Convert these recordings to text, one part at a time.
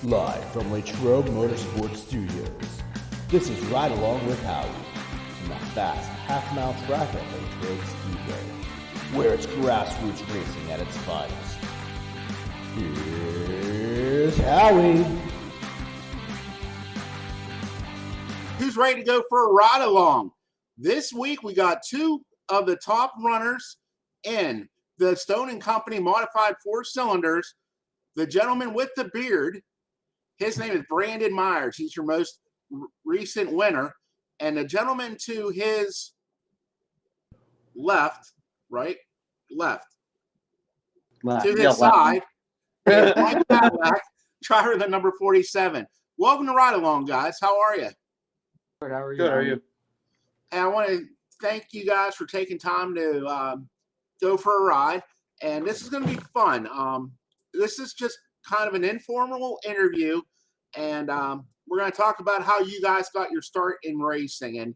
Live from Latrobe Motorsports Studios, this is Ride Along with Howie, from the fast half-mile track at Latrobe Speedway, where it's grassroots racing at its finest. Here's Howie. Who's ready to go for a ride along? This week we got two of the top runners in the Stone & Company modified 4-cylinders. The gentleman with the beard, his name is Brandon Myers. He's your most recent winner. And the gentleman to his left, right? Left. To his side is Mike Pavlak, driver of the number 47. Welcome to Ride Along, guys. How are you? Good, how are you? Good, how are you? And I want to thank you guys for taking time to go for a ride. And this is going to be fun. This is just kind of an informal interview. And we're going to talk about how you guys got your start in racing. And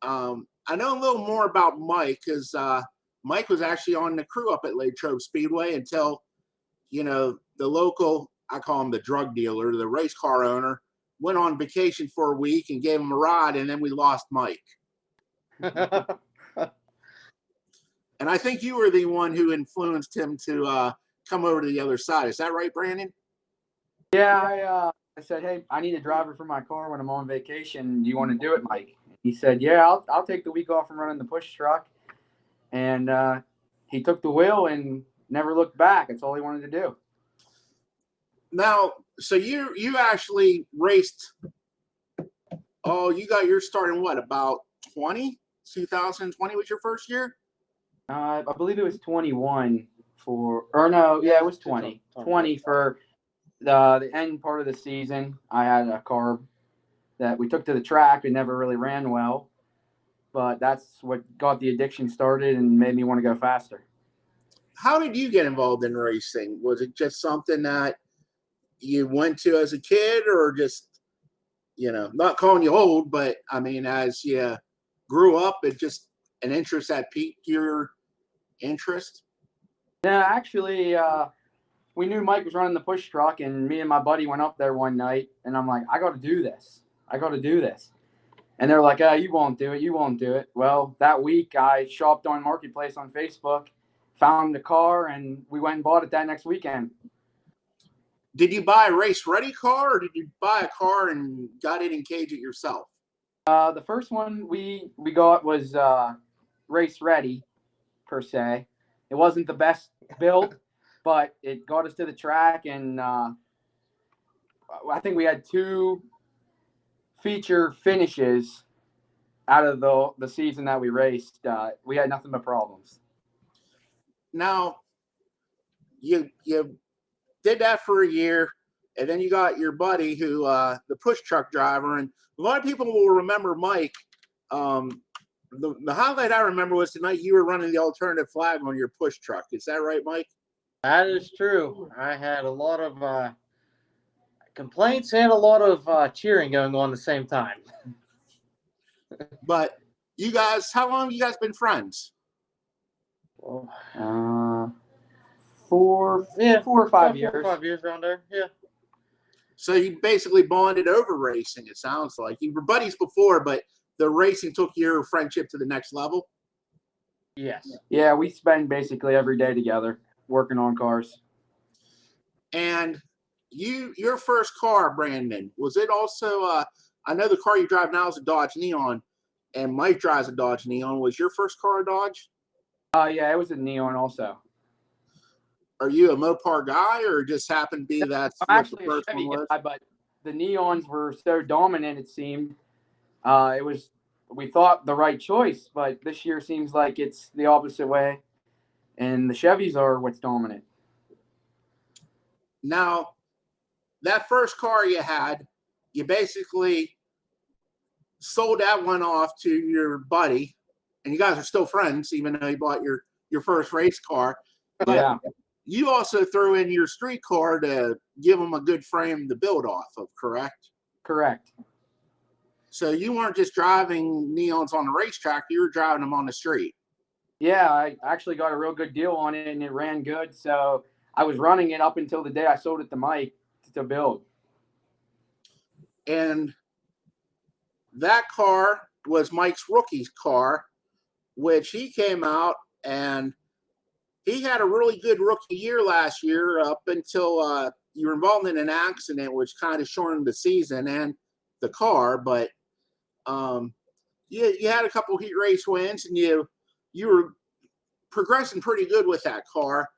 I know a little more about Mike because Mike was actually on the crew up at Latrobe Speedway until, you know, the local, I call him the drug dealer, the race car owner, went on vacation for a week and gave him a ride, and then we lost Mike. And I think you were the one who influenced him to come over to the other side. Is that right, Brandon? Yeah, I said, hey, I need a driver for my car when I'm on vacation. Do you want to do it, Mike? He said, yeah, I'll take the week off from running the push truck. And he took the wheel and never looked back. That's all he wanted to do. Now, so you actually raced, you got your start in what, about 2020 was your first year? I believe it was 21 it was 20. 20 for the end part of the season. I had a car that we took to the track. It never really ran well, but that's what got the addiction started and made me want to go faster. How did you get involved in racing? Was it just something that you went to as a kid, or just, you know, not calling you old, but I mean, as you grew up, it just an interest that piqued your interest? Yeah, actually, we knew Mike was running the push truck, and me and my buddy went up there one night, and I'm like, I got to do this. And they're like, you won't do it. Well, that week I shopped on Marketplace on Facebook, found the car, and we went and bought it that next weekend. Did you buy a race-ready car, or did you buy a car and got it in cage it yourself? The first one we got was race-ready, per se. It wasn't the best built, but it got us to the track, and I think we had 2 feature finishes out of the season that we raced. We had nothing but problems. Now, you did that for a year, and then you got your buddy who, the push truck driver, and a lot of people will remember Mike. The highlight I remember was the night you were running the alternative flag on your push truck. Is that right, Mike? That is true. I had a lot of complaints and a lot of cheering going on at the same time. But you guys, how long have you guys been friends? Well, 4 or 5 years. 4 or 5 years around there, yeah. So you basically bonded over racing, it sounds like. You were buddies before, but the racing took your friendship to the next level? Yes. Yeah, we spend basically every day together working on cars. And your first car, Brandon, was it also, I know the car you drive now is a Dodge Neon, and Mike drives a Dodge Neon. Was your first car a Dodge? Yeah, it was a Neon also. Are you a Mopar guy, or just happened to be that's I'm what actually the a first Chevy one was? guy, but the Neons were so dominant, it seemed. We thought the right choice, but this year seems like it's the opposite way, and the Chevys are what's dominant. Now, that first car you had, you basically sold that one off to your buddy, and you guys are still friends, even though you bought your first race car. But Yeah. you also threw in your street car to give them a good frame to build off of, correct? Correct. So you weren't just driving Neons on the racetrack, you were driving them on the street. Yeah, I actually got a real good deal on it, and it ran good. So I was running it up until the day I sold it to Mike to build. And that car was Mike's rookie's car, which he came out and he had a really good rookie year last year up until you were involved in an accident, which kind of shortened the season and the car. But you had a couple heat race wins, and you were progressing pretty good with that car.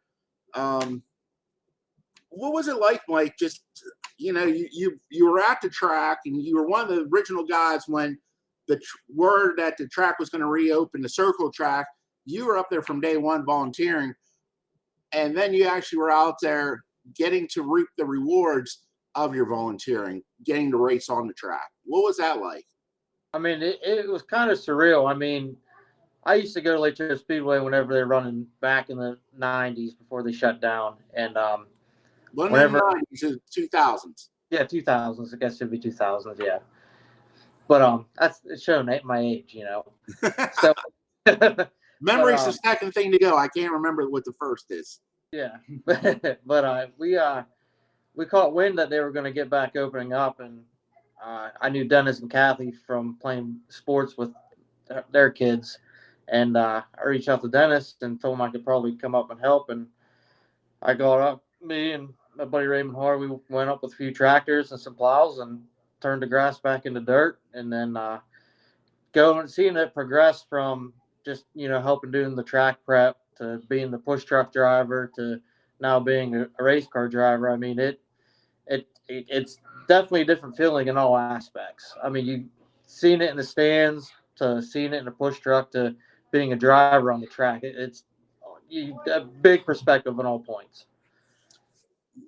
What was it like, Mike? Just you were at the track, and you were one of the original guys when the word that the track was going to reopen, the circle track. You were up there from day one volunteering, and then you actually were out there getting to reap the rewards of your volunteering, getting to race on the track. What was that like? I mean, it was kind of surreal. I mean, I used to go to Latrobe Speedway whenever they were running back in the 90s before they shut down. And whenever 90s to 2000s. Yeah, 2000s. I guess it would be 2000s, yeah. But it's showing my age, So memory's the second thing to go. I can't remember what the first is. Yeah. But we caught wind that they were going to get back opening up, and I knew Dennis and Kathy from playing sports with their kids, and I reached out to Dennis and told him I could probably come up and help, and I got up, me and my buddy Raymond Howie, we went up with a few tractors and some plows and turned the grass back into dirt, and then going and seeing it progress from just, helping doing the track prep to being the push truck driver to now being a race car driver. I mean, it's definitely a different feeling in all aspects. I mean, you seen it in the stands to seeing it in a push truck to being a driver on the track. It's a big perspective on all points.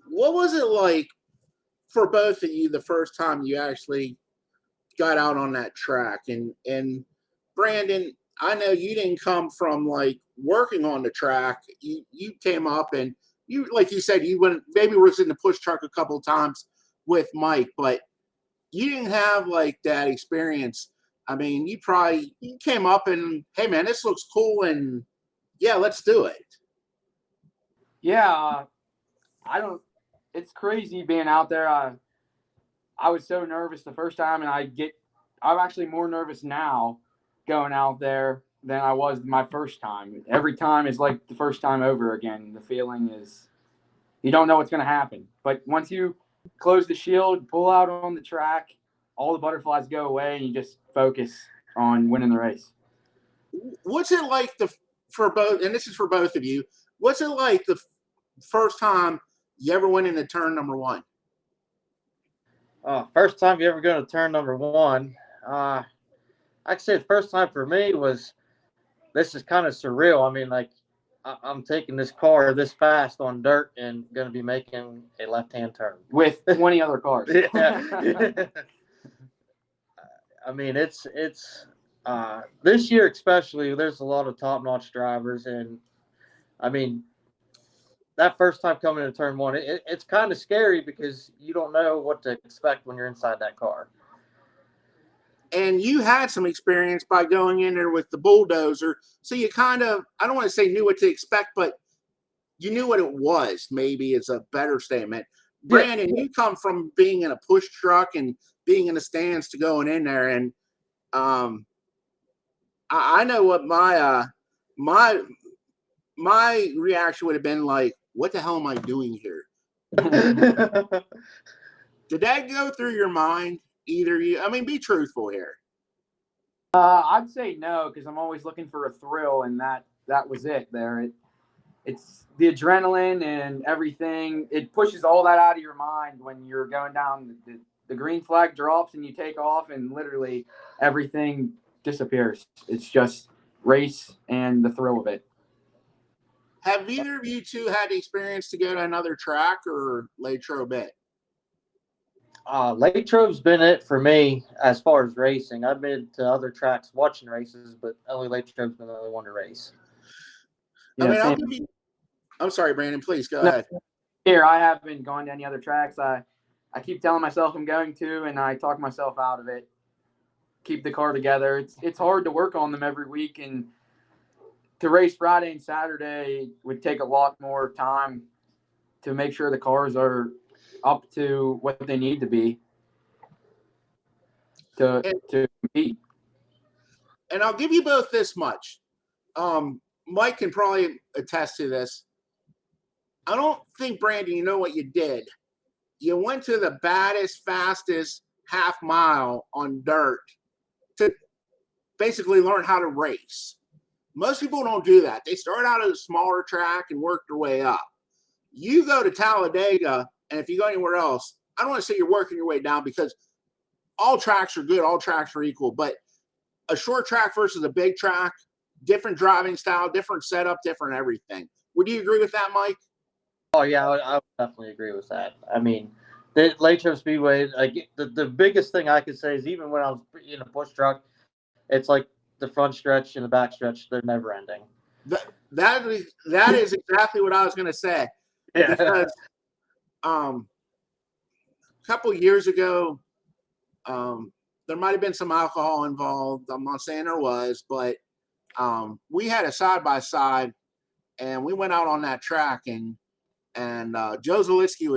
What was it like for both of you the first time you actually got out on that track? And Brandon, I know you didn't come from like working on the track. You came up and you, like you said, you went, maybe was in the push truck a couple of times with Mike, but you didn't have like that experience. I mean, you came up and, hey man, this looks cool, and yeah, let's do it. Yeah, it's crazy being out there. I was so nervous the first time, and I'm actually more nervous now going out there than I was my first time. Every time is like the first time over again. The feeling is you don't know what's going to happen. But once you close the shield, pull out on the track, all the butterflies go away, and you just focus on winning the race. What's it like for both, and this is for both of you, what's it like the first time you ever went into turn number one? First time you ever go to turn number one, I'd say the first time for me this is kind of surreal. I mean, like, I'm taking this car this fast on dirt and going to be making a left-hand turn. With 20 other cars. Yeah. I mean, it's this year especially, there's a lot of top-notch drivers. And, I mean, that first time coming to turn one, it's kind of scary because you don't know what to expect when you're inside that car. And you had some experience by going in there with the bulldozer. So you kind of, I don't want to say knew what to expect, but you knew what it was, maybe is a better statement. Brandon, you come from being in a push truck and being in the stands to going in there. And I know what my reaction would have been like, what the hell am I doing here? Did that go through your mind? Either you, I mean, be truthful here. I'd say no, because I'm always looking for a thrill, and that was it there. It's the adrenaline and everything. It pushes all that out of your mind when you're going down. The green flag drops and you take off, and literally everything disappears. It's just race and the thrill of it. Have either of you two had the experience to go to another track or Latrobe? Latrobe's been it for me as far as racing. I've been to other tracks watching races, but only Latrobe's been the only one to race. I mean, I'm sorry, Brandon, please go ahead. Here, I haven't gone to any other tracks. I keep telling myself I'm going to, and I talk myself out of it. Keep the car together. It's hard to work on them every week, and to race Friday and Saturday would take a lot more time to make sure the cars are up to what they need to be. to compete. And I'll give you both this much. Mike can probably attest to this. I don't think, Brandon, you know what you did. You went to the baddest, fastest half mile on dirt to basically learn how to race. Most people don't do that. They start out at a smaller track and work their way up. You go to Talladega, and if you go anywhere else, I don't want to say you're working your way down because all tracks are good, all tracks are equal, but a short track versus a big track, different driving style, different setup, different everything. Would you agree with that, Mike? Oh yeah, I would definitely agree with that. I mean, the Latrobe Speedway, like the biggest thing I could say is even when I was in a push truck, it's like the front stretch and the back stretch, they're never ending. That is exactly what I was going to say. Yeah. Because a couple years ago, there might have been some alcohol involved. I'm not saying there was, but we had a side-by-side, and we went out on that track, and Joe Zalitsky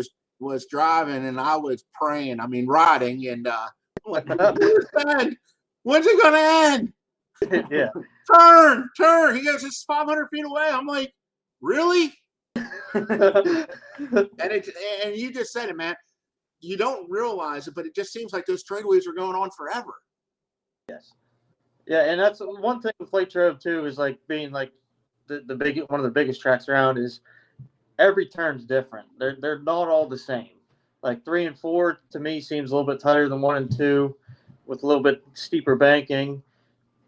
was driving, and I was praying. I mean, riding, and when's it gonna end? Yeah. Turn. He goes, it's 500 feet away. I'm like, really? And you just said it, man. You don't realize it, but it just seems like those straightaways are going on forever. Yes. Yeah, and that's one thing with Latrobe too is like being like the big one of the biggest tracks around is every turn's different. They're not all the same. Like 3 and 4 to me seems a little bit tighter than 1 and 2, with a little bit steeper banking,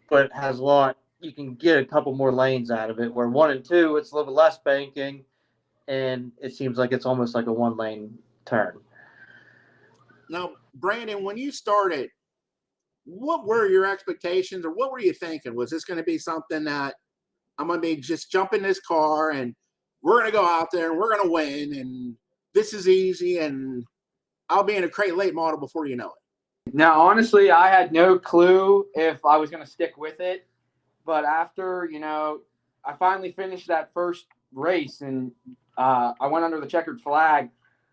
but has a lot. You can get a couple more lanes out of it. Where 1 and 2, it's a little bit less banking, and it seems like it's almost like a 1-lane turn. Now, Brandon, when you started, what were your expectations, or what were you thinking? Was this going to be something that I'm going to be just jump in this car and we're going to go out there and we're going to win, and this is easy, and I'll be in a crate late model before you know it? Now, honestly, I had no clue if I was going to stick with it. But after, I finally finished that first race and I went under the checkered flag.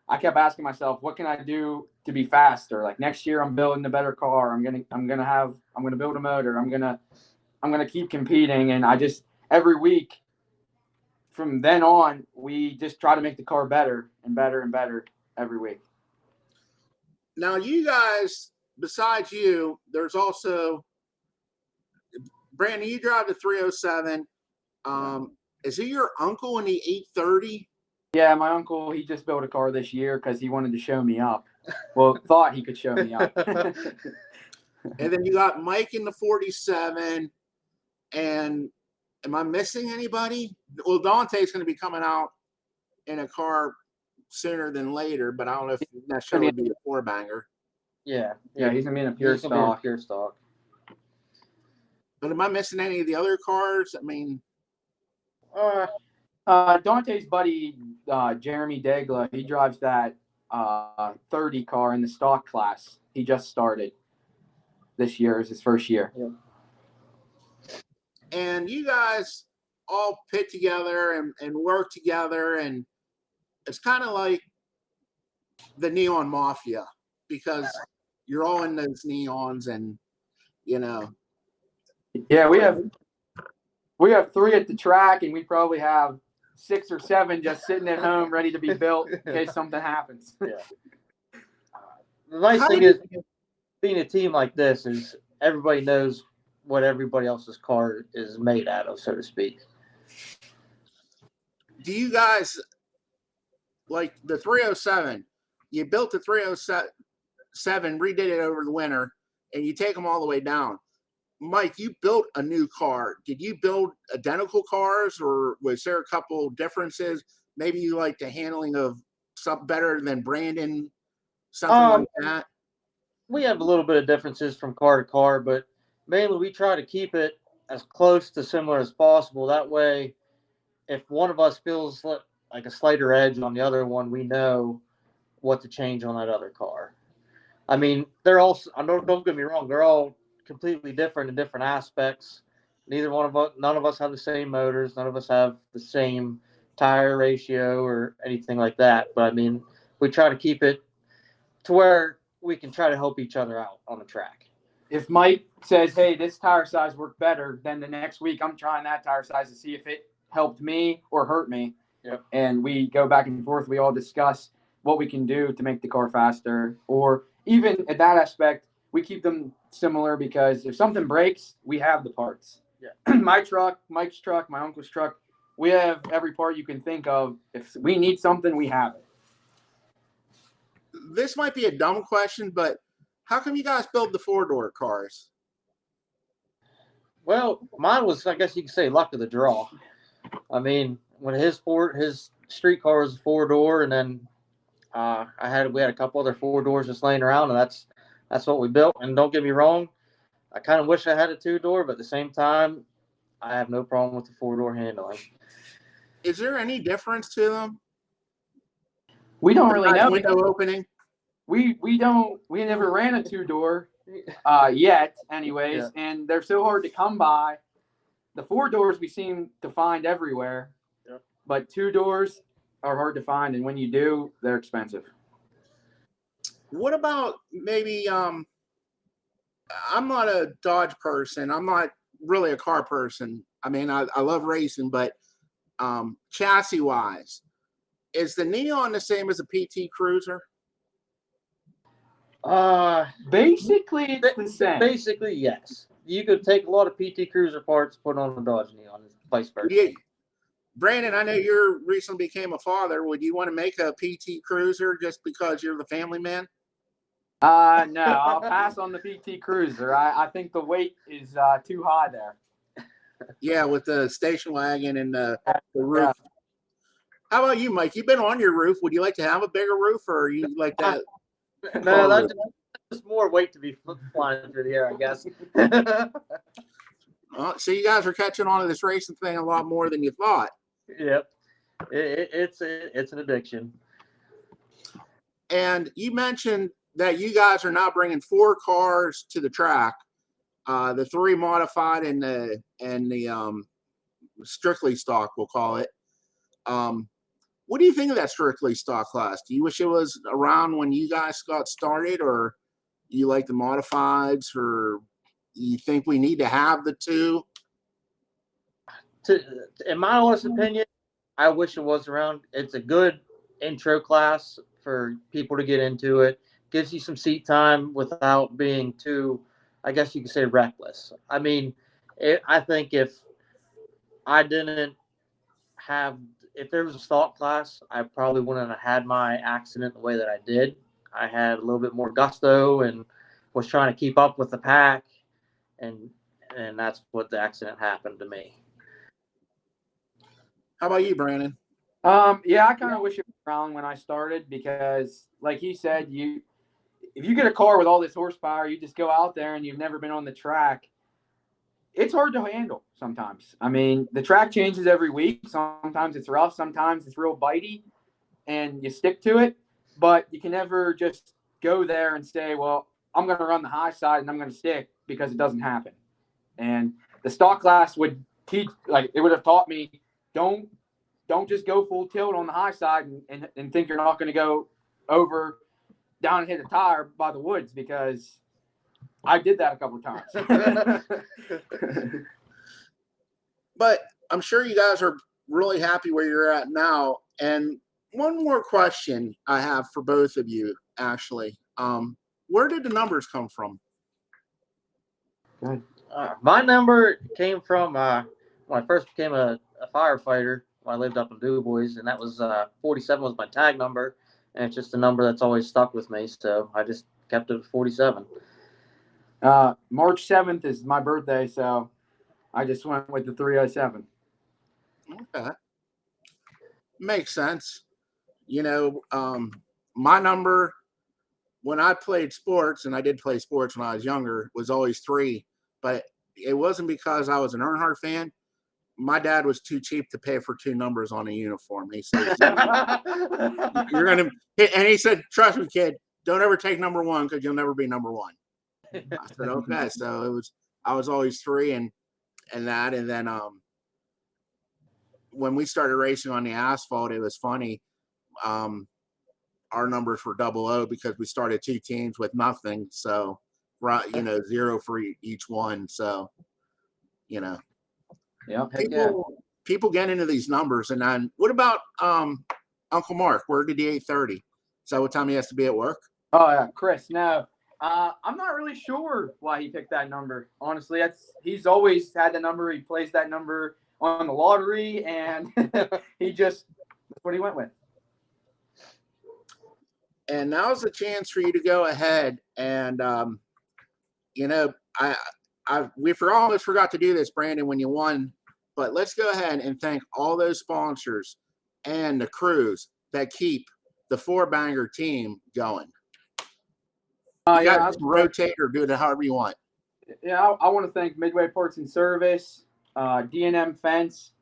I kept asking myself, what can I do to be faster? Like next year, I'm building a better car. I'm gonna build a motor. I'm gonna keep competing. And I just every week from then on, we just try to make the car better and better and better every week. Now, you guys, besides you, there's also Brandon. You drive the 307. Is he your uncle in the 830? Yeah, my uncle, he just built a car this year because he wanted to show me up. Well, thought he could show me up. And then you got Mike in the 47. And am I missing anybody? Well, Dante's going to be coming out in a car sooner than later, but I don't know if necessarily be a 4-banger. Yeah, he's going to be in a pure stock. But am I missing any of the other cars? I mean, Dante's buddy, Jeremy Degla, he drives that 30 car in the stock class. He just started this year. Is his first year. Yep. And you guys all pit together and work together, and it's kind of like the Neon Mafia because you're all in those neons, and Yeah, we have 3 at the track, and we probably have 6 or 7 just sitting at home ready to be built in case something happens. Yeah. The nice thing is being a team like this is everybody knows what everybody else's car is made out of, so to speak. Do you guys like the 307? You built the 307, redid it over the winter, and you take them all the way down. Mike, you built a new car. Did you build identical cars, or was there a couple differences? Maybe you like the handling of something better than Brandon, something like that? We have a little bit of differences from car to car, but mainly we try to keep it as close to similar as possible. That way, if one of us feels like a slighter edge on the other one, we know what to change on that other car. I mean, they're all, don't get me wrong, they're all completely different in different aspects. None of us have the same motors. None of us have the same tire ratio or anything like that. But I mean, we try to keep it to where we can try to help each other out on the track. if Mike says, hey, this tire size worked better, then the next week I'm trying that tire size to see if it helped me or hurt me. Yep. And we go back and forth. We all discuss what we can do to make the car faster. Or even at that aspect, we keep them similar because if something breaks, we have the parts. Yeah. My truck, Mike's truck, my uncle's truck, we have every part you can think of. If we need something, we have it. This might be a dumb question, but how come you guys build the 4-door cars? Well, mine was, I guess you could say, luck of the draw. I mean, when his street car was a 4-door, and then we had a couple other 4-doors just laying around, and that's what we built. And don't get me wrong, I kind of wish I had a 2-door, but at the same time, I have no problem with the 4-door handling. Is there any difference to them? We don't really know. Window opening. We never ran a 2-door yet, anyways, Yeah. and they're so hard to come by. The 4-doors we seem to find everywhere, Yeah. but 2-doors are hard to find, and when you do, they're expensive. What about maybe I'm not a Dodge person. I'm not really a car person. I mean, I love racing, but chassis wise, is the Neon the same as a PT Cruiser? Basically, it's the same. Basically, yes. You could take a lot of PT Cruiser parts, put on a Dodge Neon, and vice versa. Yeah. Brandon, I know you recently became a father. Would you want to make a PT Cruiser just because you're the family man? No, I'll pass on the PT Cruiser. I think the weight is too high there. Yeah, with the station wagon and the roof. Yeah. How about you, Mike? You've been on your roof. Would you like to have a bigger roof, or you like that? No, that's just more weight to be flying through the air, I guess. So you guys are catching on to this racing thing a lot more than you thought. Yep, it's an addiction. And you mentioned that you guys are now bringing 4 cars to the track, the 3 modified and the strictly stock, we'll call it. What do you think of that strictly stock class? Do you wish it was around when you guys got started, or you like the modifieds, or you think we need to have the 2? In my honest opinion, I wish it was around. It's a good intro class for people to get into it. Gives you some seat time without being too, I guess you could say, reckless. I mean, I think if there was a stock class, I probably wouldn't have had my accident the way that I did. I had a little bit more gusto and was trying to keep up with the pack, and that's what the accident happened to me. How about you, Brandon? Yeah, I kind of wish it was around when I started because, like he said, if you get a car with all this horsepower, you just go out there and you've never been on the track. It's hard to handle sometimes. I mean, the track changes every week. Sometimes it's rough. Sometimes it's real bitey, and you stick to it. But you can never just go there and say, well, I'm going to run the high side and I'm going to stick, because it doesn't happen. And the stock class would teach, like, it would have taught me, don't just go full tilt on the high side and think you're not going to go over down and hit a tire by the woods, because I did that a couple of times. But I'm sure you guys are really happy where you're at now. And one more question I have for both of you, actually. Where did the numbers come from? My number came from when I first became a firefighter when I lived up in DuBois, and that was 47 was my tag number, and it's just a number that's always stuck with me, so I just kept it at 47. March 7th is my birthday, so I just went with the 307. Okay. Makes sense. You know, my number when I played sports, and I did play sports when I was younger, was always 3, but it wasn't because I was an Earnhardt fan. My dad was too cheap to pay for 2 numbers on a uniform. He said, "You're gonna," and he said, "Trust me, kid, don't ever take number 1 because you'll never be number 1." I said, "Okay." So I was always 3 and that, and then when we started racing on the asphalt, it was funny. Our numbers were 00 because we started 2 teams with nothing. So right, 0 for each one. So, Yeah. people get into these numbers. And then what about Uncle Mark? Where did the 8:30? Is that what time he has to be at work? Oh yeah, Chris. No, I'm not really sure why he picked that number. Honestly, he's always had the number. He plays that number on the lottery, and that's what he went with. And now's the chance for you to go ahead and we almost forgot to do this, Brandon, when you won. But let's go ahead and thank all those sponsors and the crews that keep the Four Banger team going. You guys rotate or do it however you want. Yeah, I want to thank Midway Parts and Service, D&M Fence,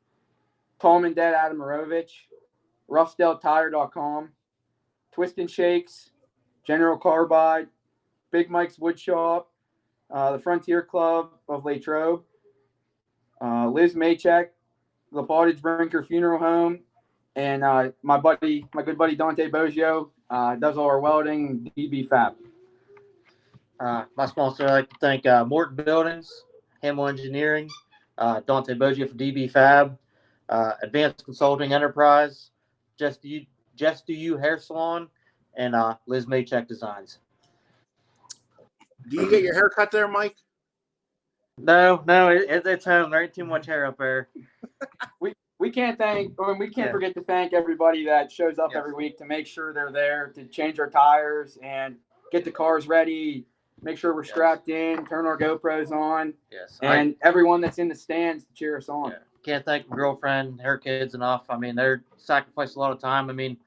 Tom and Dad Adamirovich, RoughsdaleTire.com, Twist and Shakes, General Carbide, Big Mike's Wood Shop, the Frontier Club of Latrobe, Liz Maycheck, the Pottage Brinker Funeral Home, and my good buddy Dante Boggio does all our welding, DB Fab. My sponsor, I'd like to thank Morton Buildings, Hamel Engineering, Dante Boggio for DB Fab, Advanced Consulting Enterprise, Just Do You Hair Salon, and Liz Maycheck Designs. Do you get your hair cut there, Mike? No, it's home. There ain't too much hair up there. We can't forget to thank everybody that shows up every week to make sure they're there to change our tires and get the cars ready, make sure we're strapped in, turn our GoPros on, and everyone that's in the stands to cheer us on. Yeah. Can't thank my girlfriend, her kids enough. I mean, they're sacrificing a lot of time. I mean,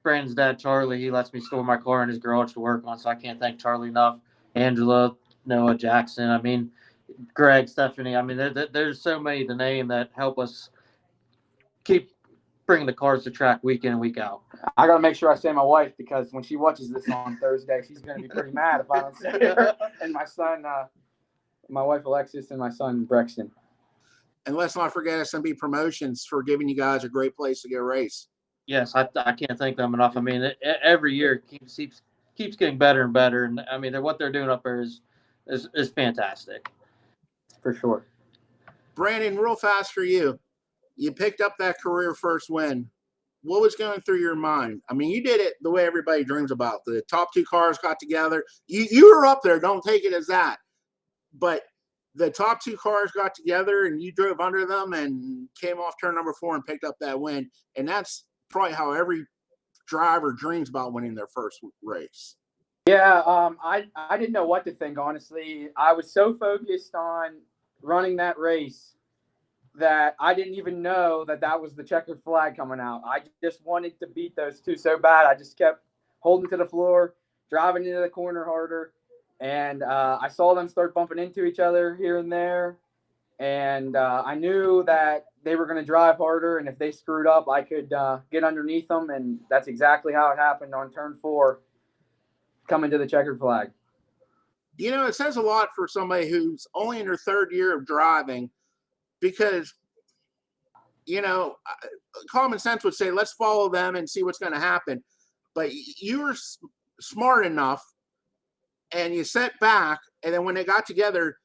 Brandon's dad, Charlie, he lets me store my car in his garage to work on, so I can't thank Charlie enough. Angela, Noah, Jackson, I mean, Greg, Stephanie. I mean, there's so many to name that help us keep bringing the cars to track week in and week out. I got to make sure I say my wife, because when she watches this on Thursday, she's going to be pretty mad if I don't say her. And my son, my wife Alexis, and my son Brexton. And let's not forget SMB Promotions for giving you guys a great place to go race. Yes, I can't thank them enough. I mean, every year it keeps getting better and better. And I mean, what they're doing up there is fantastic. For sure. Brandon, real fast for you. You picked up that career first win. What was going through your mind? I mean, you did it the way everybody dreams about. The top two cars got together. You were up there. Don't take it as that. But the top two cars got together and you drove under them and came off turn number 4 and picked up that win. And that's probably how every driver dreams about winning their first race. Yeah, I didn't know what to think, honestly. I was so focused on running that race that I didn't even know that was the checkered flag coming out. I just wanted to beat those two so bad. I just kept holding to the floor, driving into the corner harder. And I saw them start bumping into each other here and there. And I knew that they were going to drive harder. And if they screwed up, I could get underneath them. And that's exactly how it happened on turn 4, coming to the checkered flag. It says a lot for somebody who's only in their 3rd year of driving, because, common sense would say, let's follow them and see what's going to happen. But you were smart enough and you set back. And then when they got together,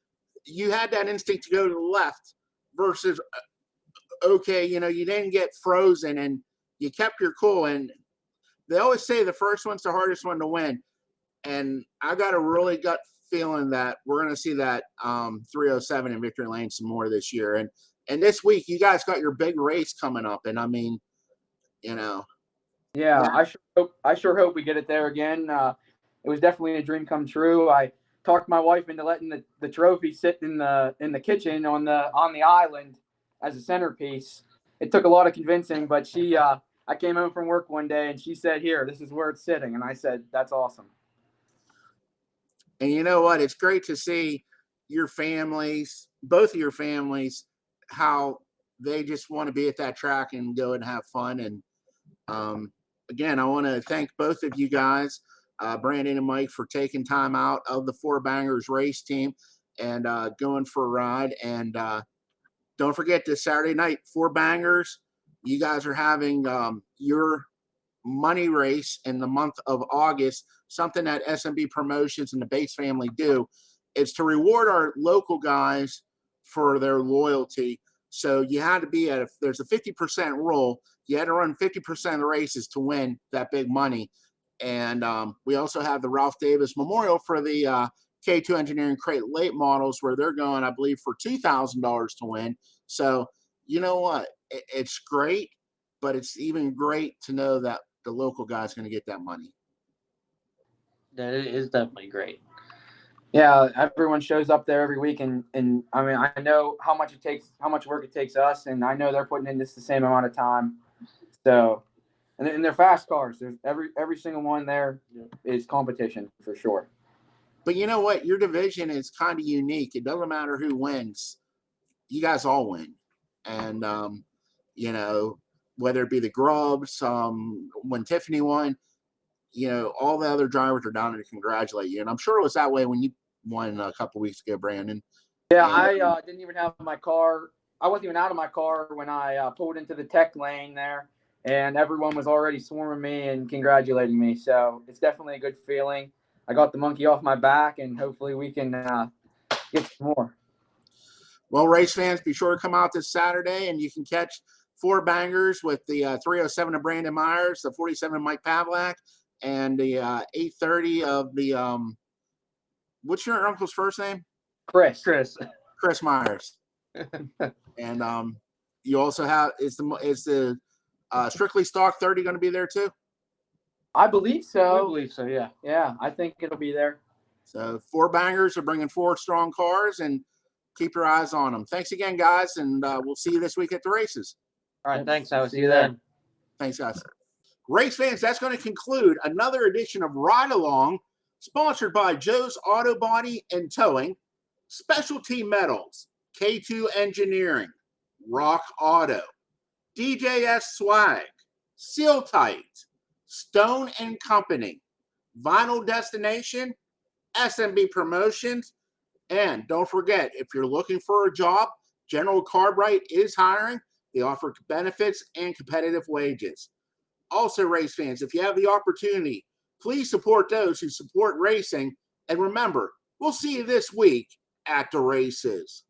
you had that instinct to go to the left versus, you didn't get frozen and you kept your cool. And they always say the first one's the hardest one to win. And I got a really gut feeling that we're going to see that 307 in Victory Lane some more this year. And this week, you guys got your big race coming up. And I mean, Yeah, I sure hope we get it there again. It was definitely a dream come true. I talked my wife into letting the trophy sit in the kitchen on the island as a centerpiece. It took a lot of convincing, but I came home from work one day and she said, "Here, this is where it's sitting." And I said, "That's awesome." And you know what? It's great to see your families, both of your families, how they just want to be at that track and go and have fun. And again, I want to thank both of you guys, Brandon and Mike, for taking time out of the Four Bangers race team and going for a ride. And don't forget this Saturday night, Four Bangers. You guys are having your money race in the month of August, something that SMB Promotions and the Bates family do, is to reward our local guys for their loyalty. So you had to be there's a 50% rule. You had to run 50% of the races to win that big money. And we also have the Ralph Davis Memorial for the K2 Engineering Crate late models, where they're going, I believe, for $2,000 to win. So you know what? It's great, but it's even great to know that the local guy's going to get that money. That is definitely great. Yeah, everyone shows up there every week, and I mean, I know how much work it takes us, and I know they're putting in just the same amount of time. So, and they're fast cars. There's every single one there is competition for sure. But you know what? Your division is kind of unique. It doesn't matter who wins. You guys all win. And, you know, whether it be the Grubs, when Tiffany won, you know, all the other drivers are down there to congratulate you. And I'm sure it was that way when you won a couple weeks ago, Brandon. Yeah, I didn't even have my car. I wasn't even out of my car when I pulled into the tech lane there, and everyone was already swarming me and congratulating me. So it's definitely a good feeling. I got the monkey off my back, and hopefully we can get some more. Well, race fans, be sure to come out this Saturday, and you can catch 4 bangers with the 307 of Brandon Myers, the 47 of Mike Pavlak, and the 830 of the what's your uncle's first name? Chris Myers. And you also have is the Strictly Stock 30 going to be there too? I believe so. I believe so, yeah. Yeah, I think it'll be there. So 4 bangers are bringing 4 strong cars, and keep your eyes on them. Thanks again, guys, and we'll see you this week at the races. All right, thanks. I will see you then. Thanks, guys. Race fans, that's going to conclude another edition of Ride Along, sponsored by Joe's Auto Body and Towing, Specialty Metals, K2 Engineering, Rock Auto, DJS Swag, Seal Tight, Stone and Company, Vinyl Destination, SMB Promotions, and don't forget, if you're looking for a job, General Cartwright is hiring. They offer benefits and competitive wages. Also, race fans, if you have the opportunity, please support those who support racing. And remember, we'll see you this week at the races.